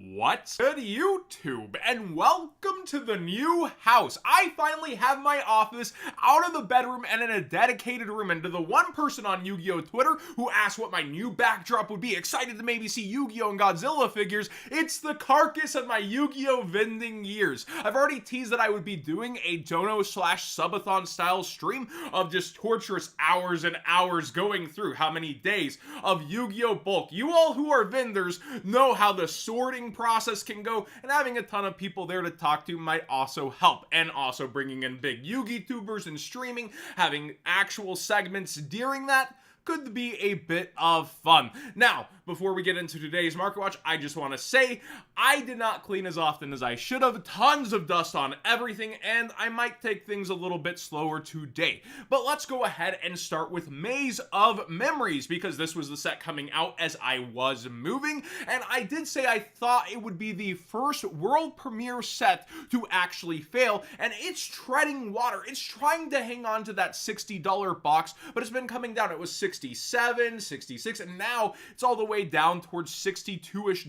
What's good, YouTube, and welcome to the new house. I finally have my office out of the bedroom and in a dedicated room, and to the one person on Yu-Gi-Oh! Twitter who asked what my new backdrop would be, excited to maybe see Yu-Gi-Oh! And Godzilla figures, it's the carcass of my Yu-Gi-Oh! Vending years. I've already teased that I would be doing a dono/subathon style stream of just torturous hours and hours going through how many days of Yu-Gi-Oh! Bulk. You all who are vendors know how the sorting process can go, and having a ton of people there to talk to might also help. And also bringing in big Yu-Gi tubers and streaming, having actual segments during that could be a bit of fun. Now, before we get into today's Market Watch, I just want to say I did not clean as often as I should have. Tons of dust on everything, and I might take things a little bit slower today. But let's go ahead and start with Maze of Memories, because this was the set coming out as I was moving, and I did say I thought it would be the first world premiere set to actually fail, and it's treading water. It's trying to hang on to that $60 box, but it's been coming down. It was 67, 66, and now it's all the way down towards $62-ish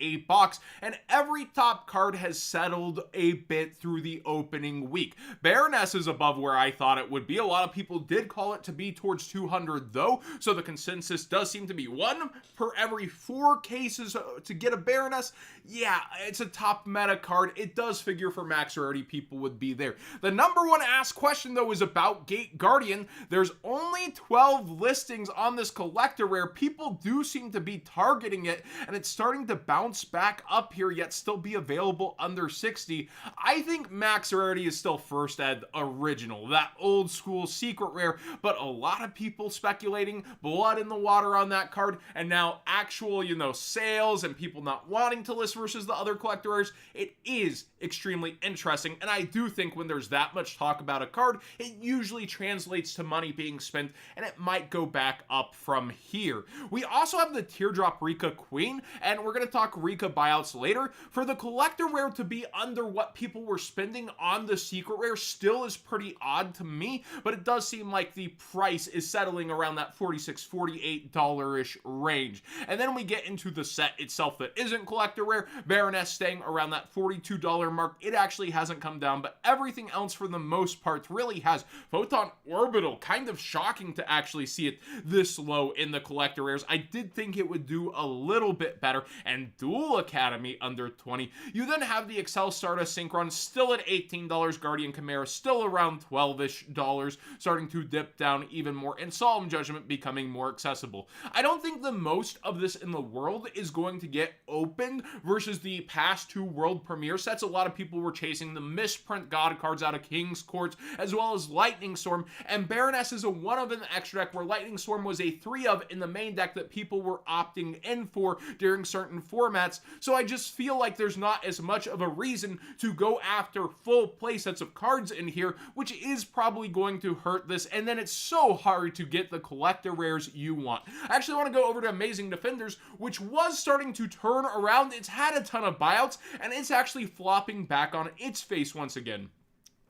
a box, and every top card has settled a bit through the opening week. Baroness is above where I thought it would be. A lot of people did call it to be towards 200 though, so the consensus does seem to be 1 per every 4 cases to get a Baroness. Yeah, it's a top meta card. It does figure for max rarity people would be there. The number one asked question though is about Gate Guardian. There's only 12 listings on this collector rare. People do seem to be targeting it, and it's starting to bounce back up here, yet still be available under 60. I think max rarity is still first ed original, that old school secret rare, but a lot of people speculating blood in the water on that card, and now actual, sales and people not wanting to list versus the other collector rares. It is extremely interesting, and I do think when there's that much talk about a card, it usually translates to money being spent, and it might go back up from here. We also have the Teardrop Rika Queen, and we're going to talk Rika buyouts later. For the collector rare to be under what people were spending on the secret rare still is pretty odd to me, but it does seem like the price is settling around that $46, $48-ish range. And then we get into the set itself that isn't collector rare. Baroness staying around that $42 mark. It actually hasn't come down, but everything else for the most part really has. Photon Orbital, kind of shocking to actually see it this low in the collector rares. I did think it would do a little bit better. And Duel Academy under 20. You then have the Excel Stardust Synchron still at $18. Guardian Chimera still around $12-ish, starting to dip down even more, and Solemn Judgment becoming more accessible. I don't think the most of this in the world is going to get opened versus the past 2 world premiere sets. A lot of people were chasing the misprint God cards out of King's Courts, as well as Lightning Storm, and Baroness is a 1 of in the extra deck, where Lightning Storm was a 3 of in the main deck that people were opting in for during certain formats. So I just feel like there's not as much of a reason to go after full play sets of cards in here, which is probably going to hurt this, and then it's so hard to get the collector rares you want. I actually want to go over to Amazing Defenders, which was starting to turn around. It's had a ton of buyouts, and it's actually flopping back on its face once again.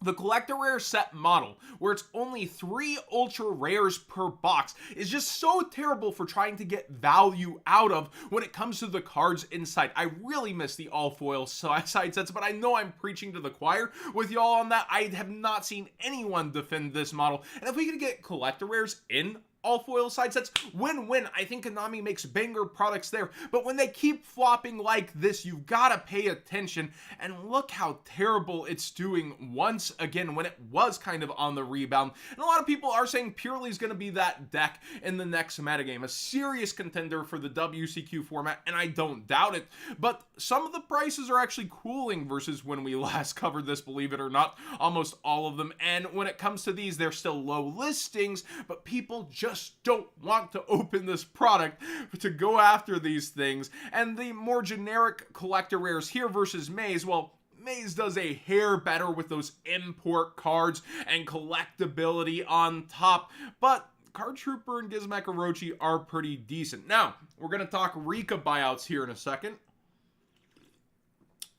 The collector rare set model, where it's only 3 ultra rares per box, is just so terrible for trying to get value out of when it comes to the cards inside. I really miss the all foil side sets, but I know I'm preaching to the choir with y'all on that. I have not seen anyone defend this model, and if we could get collector rares in all foil side sets, win-win. I think Konami makes banger products there, but when they keep flopping like this, you've got to pay attention, and look how terrible it's doing once again when it was kind of on the rebound. And a lot of people are saying Purely is going to be that deck in the next metagame, a serious contender for the WCQ format, and I don't doubt it, but some of the prices are actually cooling versus when we last covered this, believe it or not, almost all of them. And when it comes to these, they're still low listings, but people just don't want to open this product to go after these things. And the more generic collector rares here versus Maze, well, Maze does a hair better with those import cards and collectability on top, but Card Trooper and Gizmek Orochi are pretty decent. Now, we're going to talk Rika buyouts here in a second.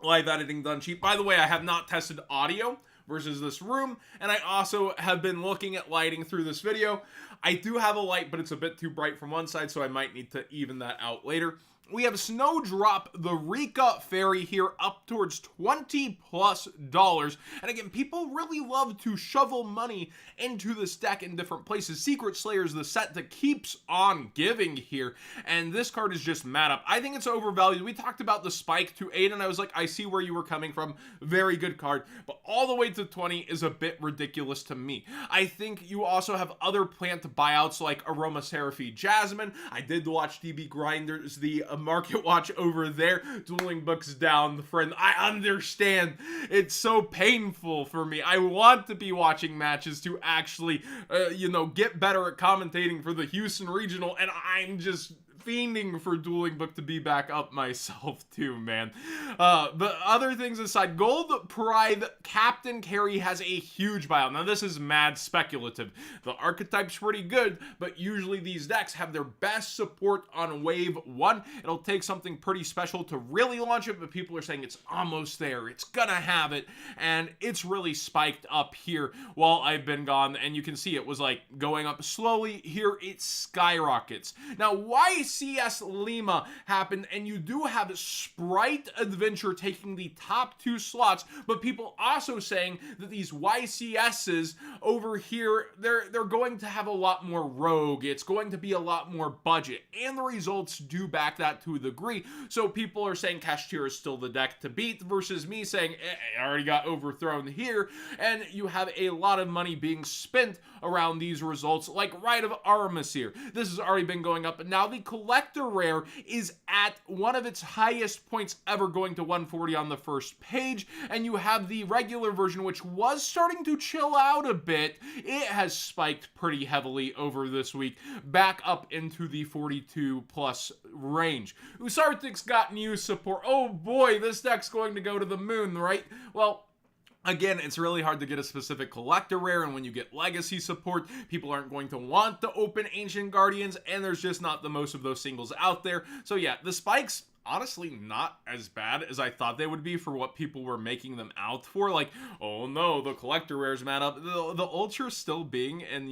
Live editing done cheap. By the way, I have not tested audio versus this room, and I also have been looking at lighting through this video. I do have a light, but it's a bit too bright from one side, so I might need to even that out later. we have Snowdrop, the Rika Fairy here, up towards $20+. And again, people really love to shovel money into this deck in different places. Secret Slayer is the set that keeps on giving here, and this card is just mad up. I think it's overvalued. We talked about the spike to 8, and I was like, I see where you were coming from. Very good card, but all the way to 20 is a bit ridiculous to me. I think you also have other plant buyouts like Aromatherapy Jasmine. I did watch DB Grinders, the market watch over there. Dueling Books down, friend. I understand. It's so painful for me. I want to be watching matches to actually, get better at commentating for the Houston Regional, and I'm just fiending for Dueling Book to be back up myself too, man. But other things aside, Gold Pride Captain Carry has a huge buyout. Now this is mad speculative. The archetype's pretty good, but usually these decks have their best support on wave 1. It'll take something pretty special to really launch it, but people are saying it's almost there. It's gonna have it, and it's really spiked up here while I've been gone, and you can see it was like going up slowly. Here it skyrockets. Now YCS Lima happened, and you do have Sprite Adventure taking the top 2 slots, but people also saying that these YCSs over here, they're going to have a lot more rogue. It's going to be a lot more budget, and the results do back that to a degree. So people are saying Cashier is still the deck to beat, versus me saying I already got overthrown here, and you have a lot of money being spent around these results, like Rite of Armasir. This has already been going up, and now the collector rare is at one of its highest points ever, going to 140 on the first page, and you have the regular version, which was starting to chill out a bit. It has spiked pretty heavily over this week, back up into the 42 plus range. Usartic's got new support. Oh boy, this deck's going to go to the moon, right? Well, again, it's really hard to get a specific collector rare, and when you get legacy support, people aren't going to want to open Ancient Guardians, and there's just not the most of those singles out there. So yeah, the spikes, honestly, not as bad as I thought they would be for what people were making them out for. Like, oh no, the collector rares mad up. The ultra still being in,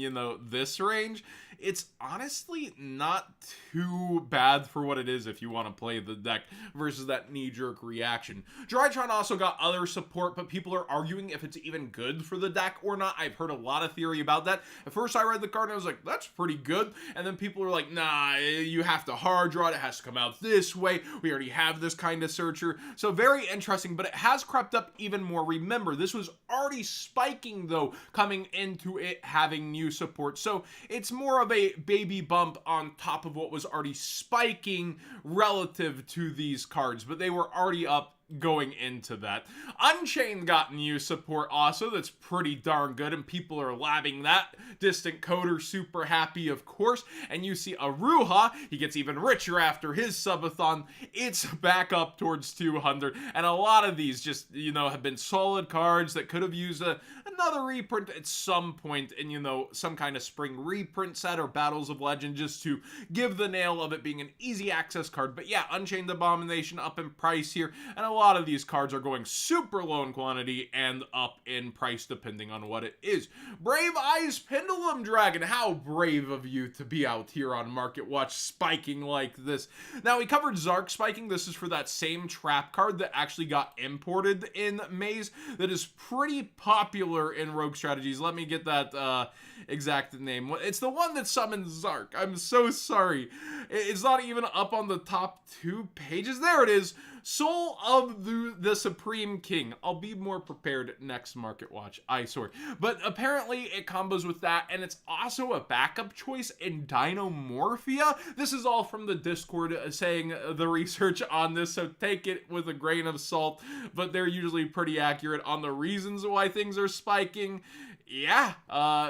this range, it's honestly not too bad for what it is if you want to play the deck versus that knee-jerk reaction. Drytron also got other support, but people are arguing if it's even good for the deck or not. I've heard a lot of theory about that. At first I read the card and I was like, that's pretty good. And then people are like, nah, you have to hard draw it. It has to come out this way. We already have this kind of searcher. So very interesting, but it has crept up even more. Remember, this was already spiking though, coming into it having new support. So it's more of a baby bump on top of what was already spiking relative to these cards, but they were already up going into that. Unchained got new support also. That's pretty darn good, and people are labbing that. Distant Coder super happy, of course. And you see Aruha, he gets even richer after his subathon. It's back up towards 200, and a lot of these just, have been solid cards that could have used another reprint at some point in, some kind of spring reprint set or Battles of Legend, just to give the nail of it being an easy access card. But yeah, Unchained Abomination up in price here, and a lot of these cards are going super low in quantity and up in price depending on what it is. Brave Eyes Pendulum Dragon, how brave of you to be out here on Market Watch spiking like this. Now, we covered Zark spiking. This is for that same trap card that actually got imported in Maze that is pretty popular in Rogue strategies. Let me get that exact name. It's the one that summons Zark. I'm so sorry. It's not even up on the top 2 pages. There it is. Soul of the Supreme King. I'll be more prepared next Market Watch, I swear. But apparently it combos with that, and it's also a backup choice in Dinomorphia. This is all from the Discord saying the research on this, so take it with a grain of salt, but they're usually pretty accurate on the reasons why things are spiking. Yeah,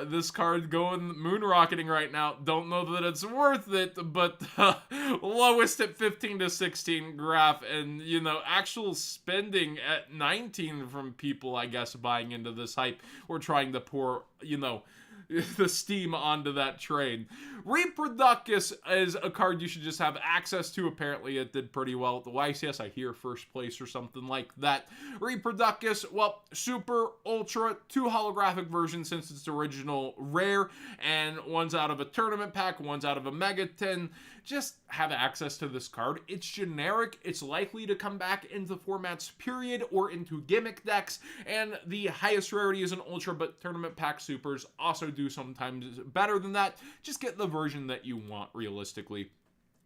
this card going moon rocketing right now. Don't know that it's worth it, but lowest at 15 to 16 graph, and actual spending at 19 from people, I guess, buying into this hype or trying to pour, the steam onto that train. Reproductus is a card you should just have access to. Apparently it did pretty well at the YCS. I hear first place or something like that. Reproductus, well, super, ultra, 2 holographic versions since its original rare, and one's out of a tournament pack, one's out of a Megaton. Just have access to this card. It's generic, it's likely to come back into formats period or into gimmick decks, and the highest rarity is an ultra, but tournament pack supers also do sometimes better than that. Just get the version that you want realistically.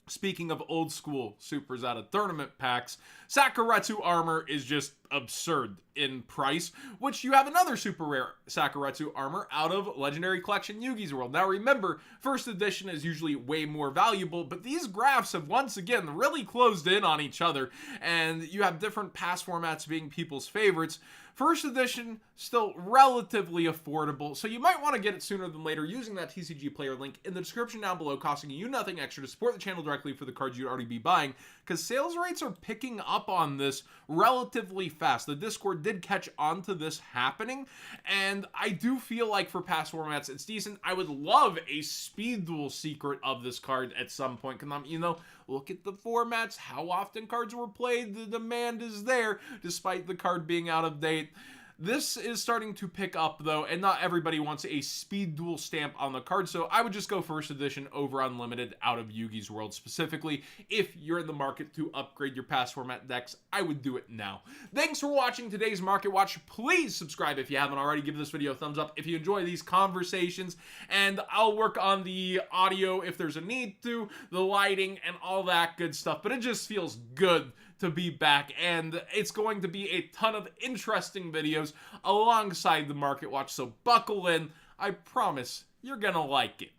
Speaking of old school supers out of tournament packs, Sakuretsu armor is just absurd in price, which you have another super rare Sakuretsu armor out of Legendary Collection Yugi's World. Now remember, first edition is usually way more valuable, but these graphs have once again really closed in on each other, and you have different pass formats being people's favorites. First edition, still relatively affordable, so you might want to get it sooner than later using that TCG player link in the description down below, costing you nothing extra to support the channel directly for the cards you'd already be buying, because sales rates are picking up on this relatively fast. The Discord did catch on to this happening, and I do feel like for past formats, it's decent. I would love a speed duel secret of this card at some point, because you know, look at the formats, how often cards were played, the demand is there, despite the card being out of date. This is starting to pick up, though, and not everybody wants a speed duel stamp on the card, so I would just go first edition over unlimited out of Yugi's World specifically. If you're in the market to upgrade your past format decks, I would do it now. Thanks for watching today's Market Watch. Please subscribe if you haven't already. Give this video a thumbs up if you enjoy these conversations, and I'll work on the audio if there's a need to, the lighting, and all that good stuff, but it just feels good to be back, and it's going to be a ton of interesting videos alongside the Market Watch, so buckle in. I promise you're gonna like it.